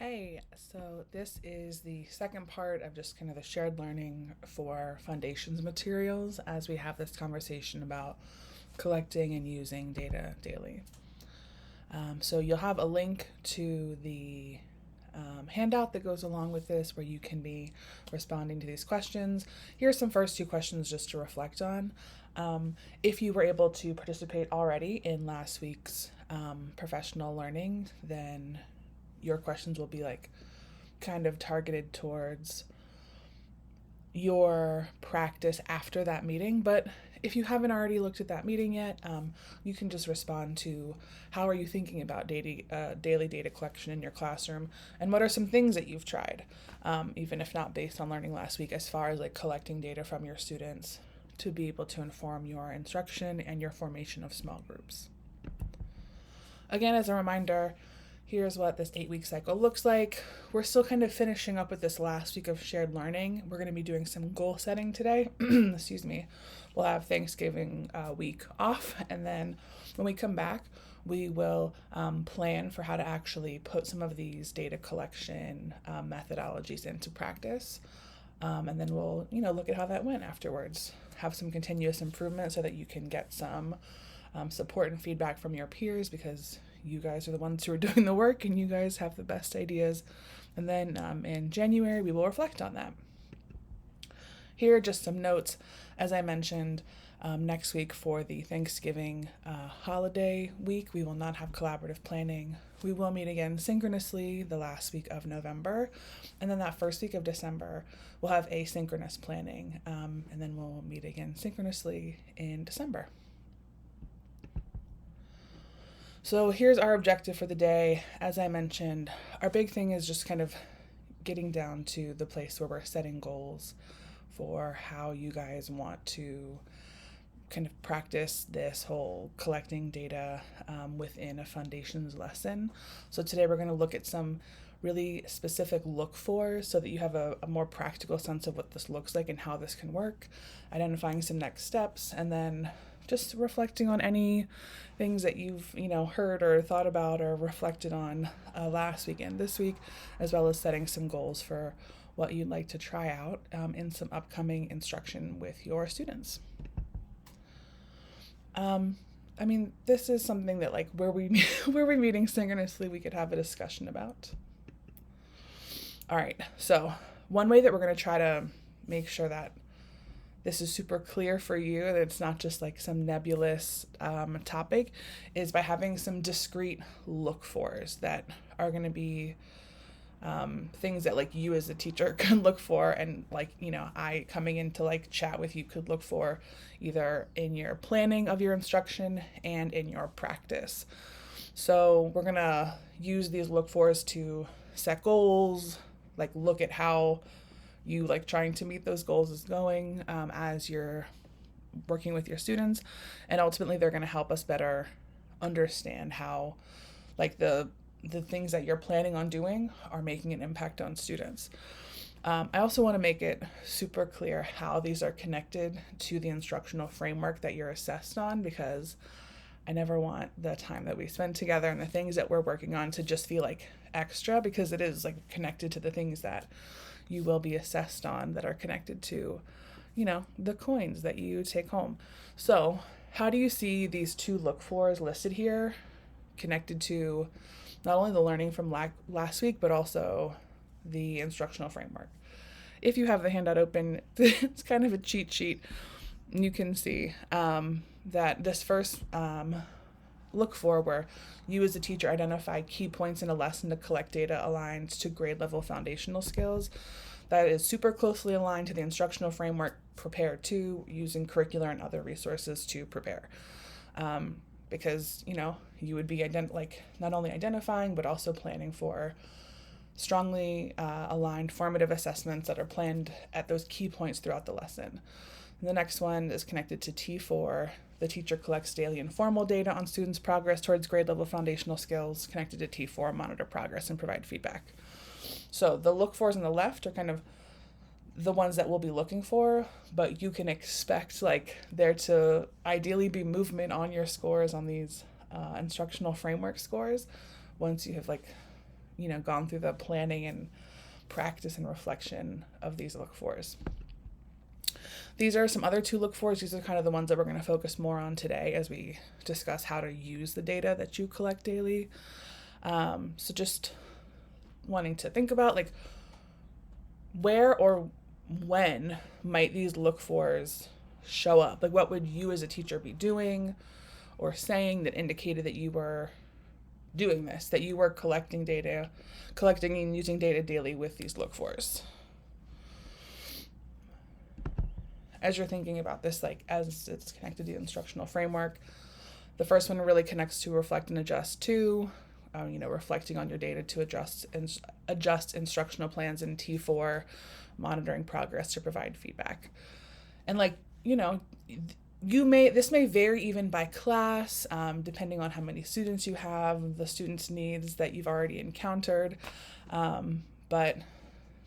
Hey, so this is the second part of just kind of the shared learning for Foundations materials as we have this conversation about collecting and using data daily. So you'll have a link to the handout that goes along with this where you can be responding to these questions. Here's some first two questions just to reflect on. If you were able to participate already in last week's professional learning, then your questions will be like kind of targeted towards your practice after that meeting. But if you haven't already looked at that meeting yet, you can just respond to how are you thinking about daily data collection in your classroom, and what are some things that you've tried, even if not based on learning last week, as far as like collecting data from your students to be able to inform your instruction and your formation of small groups. Again, as a reminder, here's what this 8-week cycle looks like. We're still kind of finishing up with this last week of shared learning. We're going to be doing some goal setting today. Excuse me. We'll have Thanksgiving week off, and then when we come back, we will plan for how to actually put some of these data collection methodologies into practice. And then we'll, look at how that went afterwards. Have some continuous improvement so that you can get some support and feedback from your peers, because you guys are the ones who are doing the work and you guys have the best ideas. And then in January, we will reflect on that. Here are just some notes. As I mentioned, next week for the Thanksgiving holiday week, we will not have collaborative planning. We will meet again synchronously the last week of November. And then that first week of December, we'll have asynchronous planning. And then we'll meet again synchronously in December. So here's our objective for the day. As I mentioned, our big thing is just kind of getting down to the place where we're setting goals for how you guys want to kind of practice this whole collecting data within a Foundations lesson. So today we're going to look at some really specific look for so that you have a more practical sense of what this looks like and how this can work, identifying some next steps, and then just reflecting on any things that you've heard or thought about or reflected on last week and this week, as well as setting some goals for what you'd like to try out in some upcoming instruction with your students. This is something that where we're meeting synchronously, we could have a discussion about. All right, so one way that we're going to try to make sure that this is super clear for you, that it's not just like some nebulous topic, is by having some discrete look-fors that are going to be things that you as a teacher can look for, and I coming in to chat with you could look for either in your planning of your instruction and in your practice. So we're going to use these look-fors to set goals, look at how you trying to meet those goals is going as you're working with your students, and ultimately they're going to help us better understand how the things that you're planning on doing are making an impact on students. I also want to make it super clear how these are connected to the instructional framework that you're assessed on, because I never want the time that we spend together and the things that we're working on to just feel extra, because it is connected to the things that you will be assessed on that are connected to, the coins that you take home. So how do you see these two look-fors listed here connected to not only the learning from last week, but also the instructional framework? If you have the handout open, it's kind of a cheat sheet. You can see that this first look for, where you as a teacher identify key points in a lesson to collect data aligned to grade level foundational skills, that is super closely aligned to the instructional framework. Prepare to using curricular and other resources to prepare, because you would be not only identifying but also planning for strongly aligned formative assessments that are planned at those key points throughout the lesson. And the next one is connected to T4. The teacher collects daily informal data on students' progress towards grade level foundational skills. Connected to T4, monitor progress and provide feedback. So the look-fors on the left are kind of the ones that we'll be looking for, but you can expect there to ideally be movement on your scores on these instructional framework scores once you have gone through the planning and practice and reflection of these look-fors. These are some other 2 look-fors. These are kind of the ones that we're going to focus more on today as we discuss how to use the data that you collect daily. So just wanting to think about like where or when might these look-fors show up? Like what would you as a teacher be doing or saying that indicated that you were doing this, that you were collecting and using data daily with these look-fors? As you're thinking about this, like as it's connected to the instructional framework, the first one really connects to reflect and adjust to, reflecting on your data to adjust instructional plans in T4, monitoring progress to provide feedback. And this may vary even by class, depending on how many students you have, the students' needs that you've already encountered. But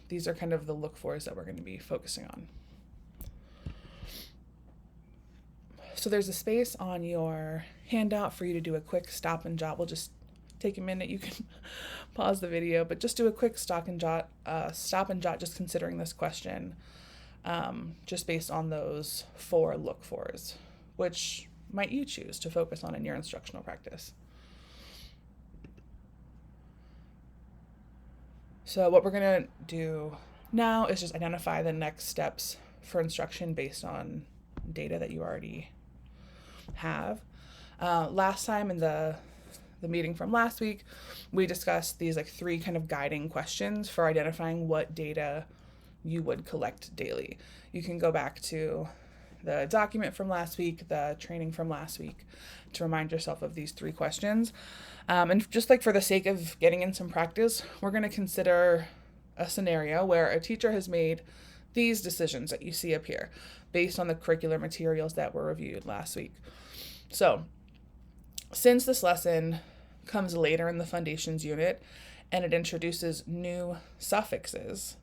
these are kind of the look-fors that we're going to be focusing on. So there's a space on your handout for you to do a quick stop and jot. We'll just take a minute. You can pause the video, but just do a quick stop and jot, just considering this question, just based on those 4 look-fors. Which might you choose to focus on in your instructional practice? So what we're going to do now is just identify the next steps for instruction based on data that you already have. Last time in the meeting from last week, we discussed these 3 kind of guiding questions for identifying what data you would collect daily. You can go back to the document from last week, the training from last week, to remind yourself of these 3 questions. And just for the sake of getting in some practice, we're going to consider a scenario where a teacher has made these decisions that you see up here based on the curricular materials that were reviewed last week. So since this lesson comes later in the Fundations unit and it introduces new suffixes,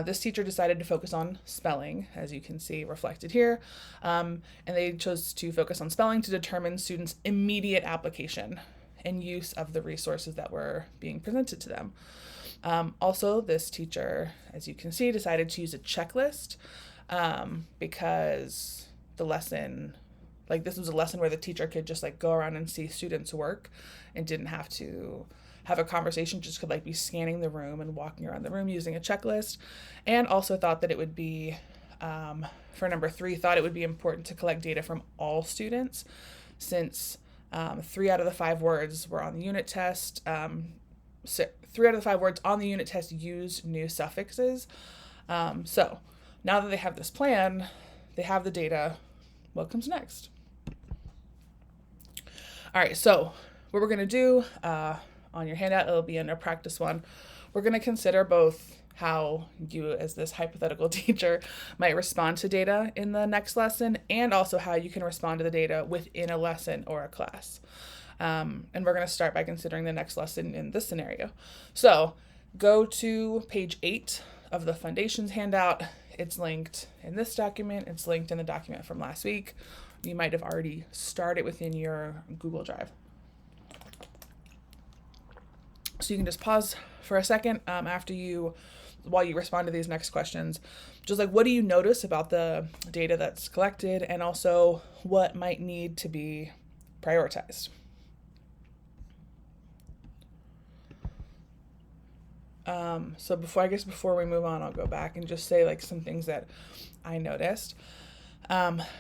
this teacher decided to focus on spelling, as you can see reflected here, and they chose to focus on spelling to determine students' immediate application and use of the resources that were being presented to them. Also, this teacher, as you can see, decided to use a checklist because the lesson, this was a lesson where the teacher could just go around and see students' work and didn't have to have a conversation, just could be scanning the room and walking around the room using a checklist. And also thought that it would be, for number 3, thought it would be important to collect data from all students since 3 out of the 5 words were on the unit test. 3 out of the 5 words on the unit test use new suffixes. So now that they have this plan, they have the data, what comes next? All right, so what we're going to do on your handout, it'll be in a practice 1. We're going to consider both how you as this hypothetical teacher might respond to data in the next lesson and also how you can respond to the data within a lesson or a class. And we're going to start by considering the next lesson in this scenario. So go to page 8 of the Fundations handout. It's linked in this document. It's linked in the document from last week. You might have already started within your Google Drive. So you can just pause for a second while you respond to these next questions. Just what do you notice about the data that's collected, and also what might need to be prioritized? So before we move on, I'll go back and just say some things that I noticed.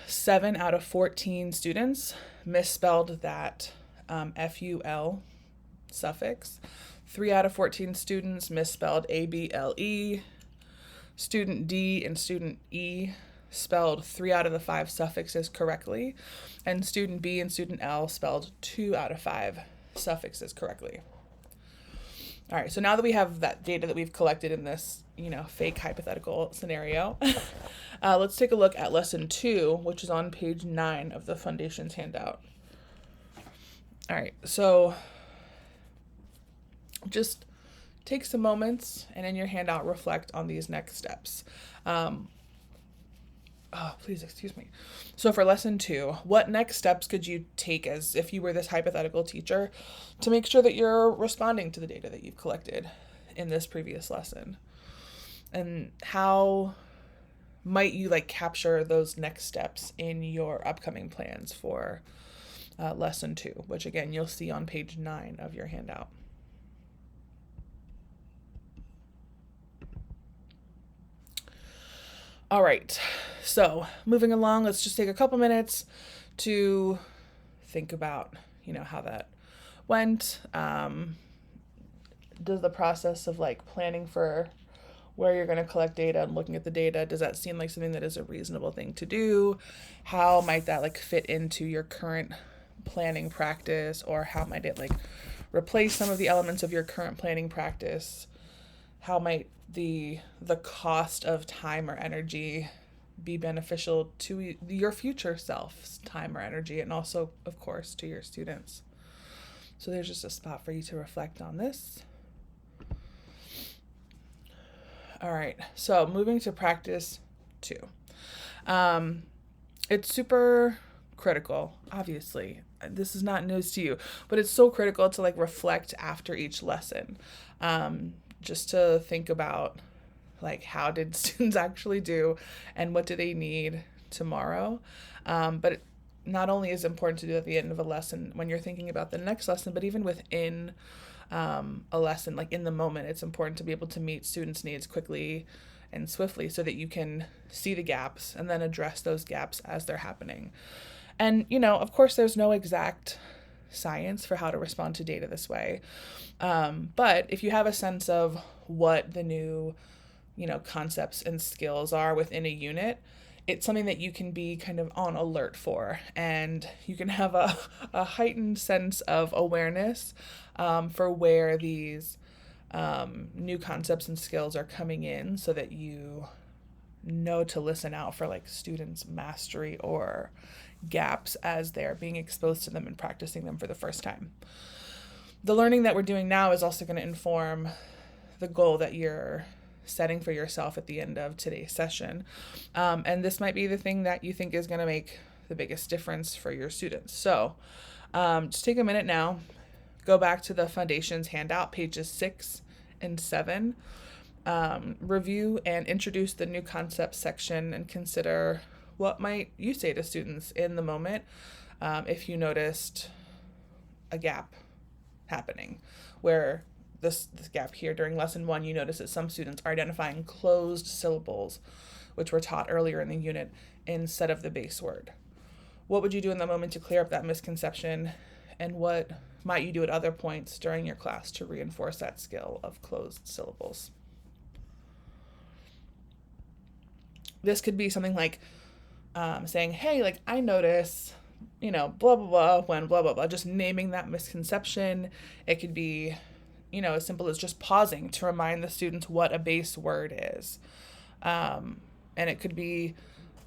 7 out of 14 students misspelled that FUL suffix. 3 out of 14 students misspelled ABLE. Student D and student E spelled 3 out of the 5 suffixes correctly, and student B and student L spelled 2 out of 5 suffixes correctly. All right, so now that we have that data that we've collected in this, fake hypothetical scenario, let's take a look at lesson 2, which is on page 9 of the Fundations handout. All right, so just take some moments and in your handout reflect on these next steps. Oh, please excuse me. So for lesson 2, what next steps could you take as if you were this hypothetical teacher to make sure that you're responding to the data that you've collected in this previous lesson? And how might you like capture those next steps in your upcoming plans for lesson 2, which again, you'll see on page 9 of your handout. All right, so moving along, let's just take a couple minutes to think about, how that went. Does the process of like planning for where you're going to collect data and looking at the data, does that seem like something that is a reasonable thing to do? How might that like fit into your current planning practice, or how might it like replace some of the elements of your current planning practice? How might the cost of time or energy be beneficial to your future self's time or energy, and also, of course, to your students? So there's just a spot for you to reflect on this. All right, so moving to practice 2. It's super critical, obviously. This is not news to you, but it's so critical to like reflect after each lesson. Just to think about like how did students actually do and what do they need tomorrow. But it not only is important to do at the end of a lesson when you're thinking about the next lesson, but even within a lesson, like in the moment, it's important to be able to meet students' needs quickly and swiftly so that you can see the gaps and then address those gaps as they're happening. And, of course, there's no exact science for how to respond to data this way. But if you have a sense of what the new, concepts and skills are within a unit, it's something that you can be kind of on alert for, and you can have a heightened sense of awareness for where these new concepts and skills are coming in, so that you know to listen out for like students' mastery or gaps as they're being exposed to them and practicing them for the first time. The learning that we're doing now is also going to inform the goal that you're setting for yourself at the end of today's session. And this might be the thing that you think is going to make the biggest difference for your students. So just take a minute now, go back to the Fundations handout, pages 6 and 7. Review and introduce the new concepts section, and consider what might you say to students in the moment if you noticed a gap happening, where this gap here during lesson 1, you notice that some students are identifying closed syllables, which were taught earlier in the unit, instead of the base word. What would you do in the moment to clear up that misconception, and what might you do at other points during your class to reinforce that skill of closed syllables? This could be something like saying, hey, like I notice, blah, blah, blah, when blah, blah, blah, just naming that misconception. It could be, as simple as just pausing to remind the students what a base word is. And it could be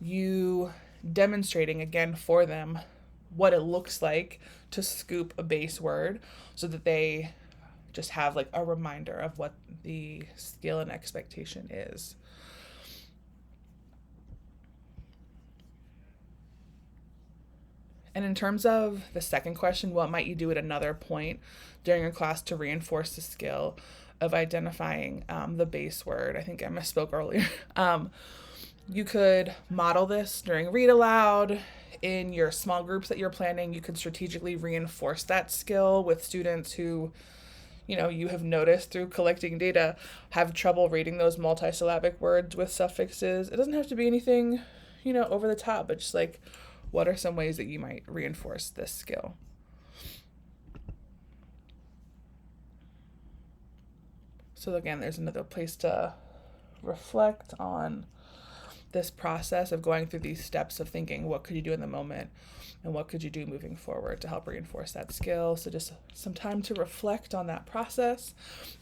you demonstrating again for them what it looks like to scoop a base word, so that they just have like a reminder of what the skill and expectation is. And in terms of the second question, what might you do at another point during your class to reinforce the skill of identifying the base word? I think I misspoke earlier. You could model this during read aloud. In your small groups that you're planning, you could strategically reinforce that skill with students who, you have noticed through collecting data have trouble reading those multisyllabic words with suffixes. It doesn't have to be anything, over the top, but just like, what are some ways that you might reinforce this skill? So again, there's another place to reflect on this process of going through these steps of thinking, what could you do in the moment and what could you do moving forward to help reinforce that skill? So just some time to reflect on that process,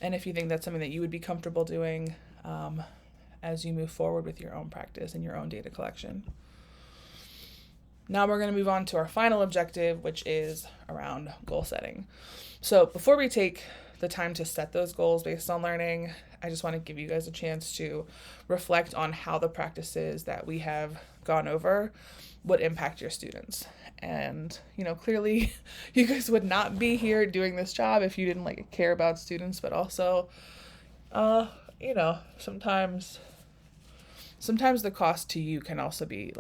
and if you think that's something that you would be comfortable doing as you move forward with your own practice and your own data collection. Now we're going to move on to our final objective, which is around goal setting. So before we take the time to set those goals based on learning, I just want to give you guys a chance to reflect on how the practices that we have gone over would impact your students. And, clearly you guys would not be here doing this job if you didn't care about students, but also, sometimes the cost to you can also be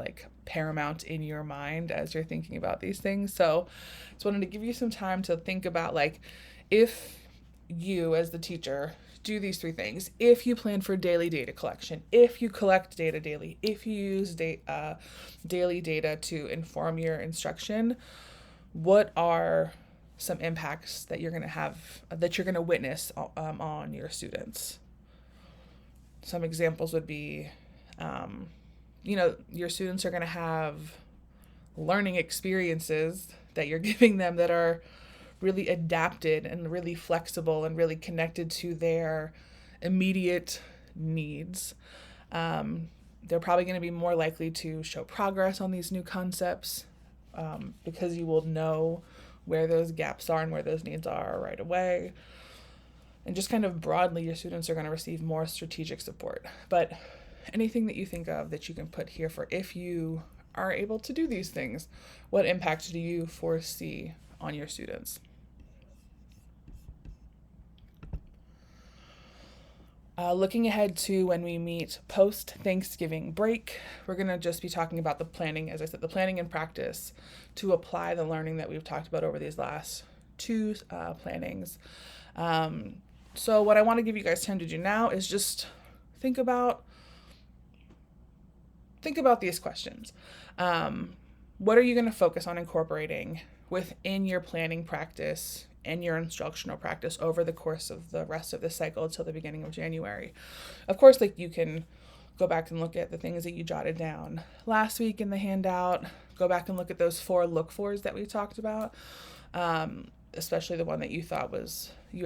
paramount in your mind as you're thinking about these things. So just wanted to give you some time to think about if you as the teacher do these 3 things, if you plan for daily data collection, if you collect data daily, if you use daily data to inform your instruction, what are some impacts that you're going to have, that you're going to witness on your students? Some examples would be, your students are going to have learning experiences that you're giving them that are really adapted and really flexible and really connected to their immediate needs. They're probably going to be more likely to show progress on these new concepts because you will know where those gaps are and where those needs are right away. And just kind of broadly, your students are going to receive more strategic support. But anything that you think of that you can put here for if you are able to do these things, what impact do you foresee on your students? Looking ahead to when we meet post-Thanksgiving break, we're going to just be talking about the planning, as I said, the planning and practice to apply the learning that we've talked about over these last 2 plannings. So what I want to give you guys time to do now is just think about these questions. What are you going to focus on incorporating within your planning practice and your instructional practice over the course of the rest of the cycle until the beginning of January? Of course, you can go back and look at the things that you jotted down last week in the handout. Go back and look at those 4 look-fors that we talked about, especially the one that you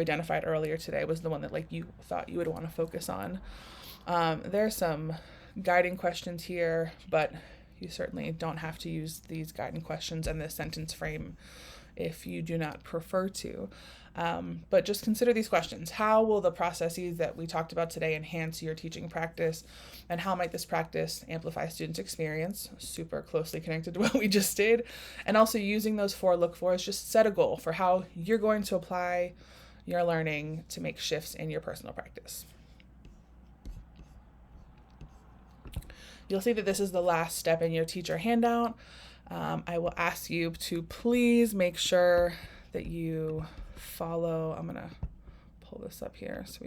identified earlier today was the one that you thought you would want to focus on. There's some guiding questions here, but you certainly don't have to use these guiding questions and this sentence frame if you do not prefer to. But just consider these questions. How will the processes that we talked about today enhance your teaching practice? And how might this practice amplify students' experience? Super closely connected to what we just did. And also using those 4 look-fors, just set a goal for how you're going to apply your learning to make shifts in your personal practice. You'll see that this is the last step in your teacher handout. I will ask you to please make sure that you follow. I'm going to pull this up here so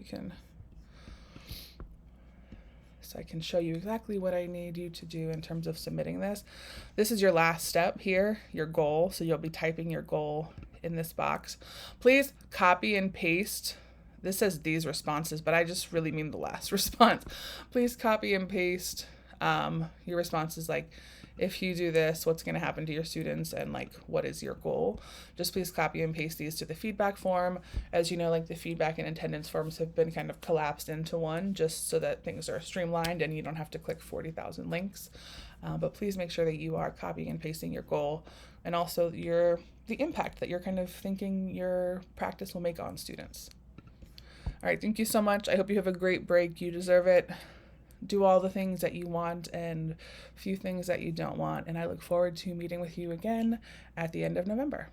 I can show you exactly what I need you to do in terms of submitting this. This is your last step here, your goal. So you'll be typing your goal in this box. Please copy and paste. This says these responses, but I just really mean the last response. Please copy and paste your responses, if you do this, what's going to happen to your students, and what is your goal? Just please copy and paste these to the feedback form. As you know, the feedback and attendance forms have been kind of collapsed into one just so that things are streamlined and you don't have to click 40,000 links. But please make sure that you are copying and pasting your goal and also the impact that you're kind of thinking your practice will make on students. All right, thank you so much. I hope you have a great break. You deserve it. Do all the things that you want and a few things that you don't want. And I look forward to meeting with you again at the end of November.